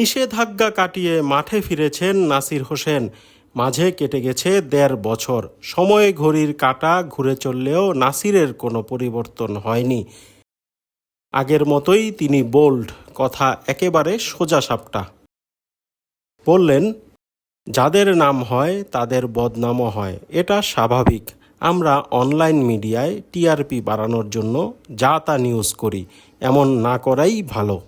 নিষেধাজ্ঞা কাটিয়ে মাঠে ফিরেছেন নাসির হোসেন। মাঝে কেটে গেছে ১.৫ বছর। সময় ঘড়ির কাঁটা ঘুরে চললেও নাসিরের কোনো পরিবর্তন হয়নি। আগের মতোই তিনি বোল্ড, কথা একেবারে সোজাসাপটা। বললেন, যাদের নাম হয় তাদের বদনামও হয়, এটা স্বাভাবিক। আমরা অনলাইন মিডিয়ায় টিআরপি বাড়ানোর জন্য যা তা নিউজ করি, এমন না করাই ভালো।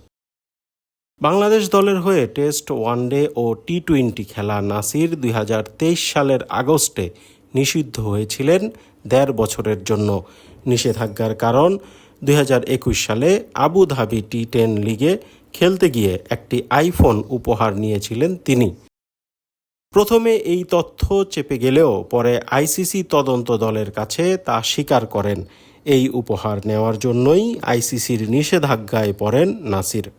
বাংলাদেশ দলের হয়ে টেস্ট, ওয়ানডে ও টি-20 খেলা নাসির ২০২৩ সালের আগস্টে নিষিদ্ধ হয়েছিলেন ১.৫ বছরের জন্য। নিষেধাজ্ঞার কারণ ২০২১ সালে আবুধাবি টি-10 লিগে খেলতে গিয়ে একটি আইফোন উপহার নিয়েছিলেন তিনি। প্রথমে এই তথ্য চেপে গেলেও পরে আইসিসি তদন্ত দলের কাছে তা স্বীকার করেন। এই উপহার নেওয়ার জন্যই আইসিসির নিষেধাজ্ঞায় পড়েন নাসির।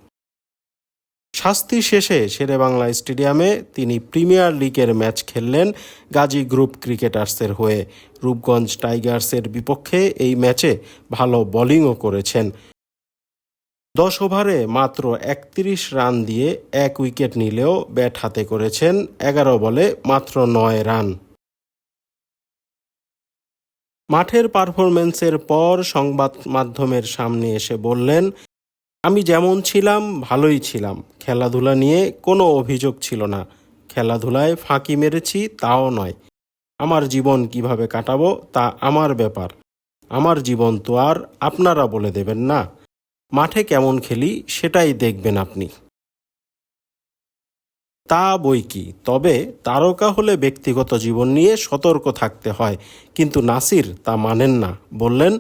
শাস্তি শেষে শেরেবাংলা স্টেডিয়ামে তিনি প্রিমিয়ার লিগের ম্যাচ খেললেন গাজী গ্রুপ ক্রিকেটার্সের হয়ে। রূপগঞ্জ টাইগার্সের বিপক্ষে এই ম্যাচে ভালো বোলিংও করেছেন। ১০ ওভারে মাত্র ৩১ রান দিয়ে ১ উইকেট নিলেও ব্যাট হাতে করেছেন ১১ বলে মাত্র ৯ রান। মাঠের পারফরম্যান্সের পর সংবাদ মাধ্যমের সামনে এসে বললেন, আমি যেমন ছিলাম ভালোই ছিলাম। খেলাধুলা নিয়ে কোনো অভিযোগ ছিল না। খেলাধুলায় ফাঁকি মেরেছি তাও নয়। আমার জীবন কিভাবে কাটাবো তা আমার ব্যাপার। আমার জীবন তো আর আপনারা বলে দেবেন না। মাঠে কেমন খেলি সেটাই দেখবেন আপনি। তা বই কি, তবে তারকা হলে ব্যক্তিগত জীবন নিয়ে সতর্ক থাকতে হয়। কিন্তু নাসির তা মানেন না। বললেন,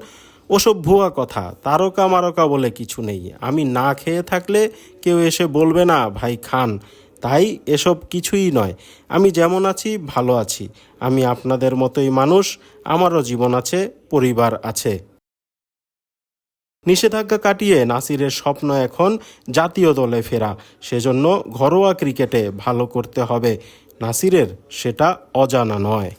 ওসব ভুয়া কথা, তারকা মারকা বলে কিছু নেই। আমি না খেয়ে থাকলে কেউ এসে বলবে না ভাই খান, তাই এসব কিছুই নয়। আমি যেমন আছি ভালো আছি। আমি আপনাদের মতোই মানুষ, আমারও জীবন আছে, পরিবার আছে। নিষেধাজ্ঞা কাটিয়ে নাসিরের স্বপ্ন এখন জাতীয় দলে ফেরা। সেজন্য ঘরোয়া ক্রিকেটে ভালো করতে হবে। নাসিরের সেটা অজানা নয়।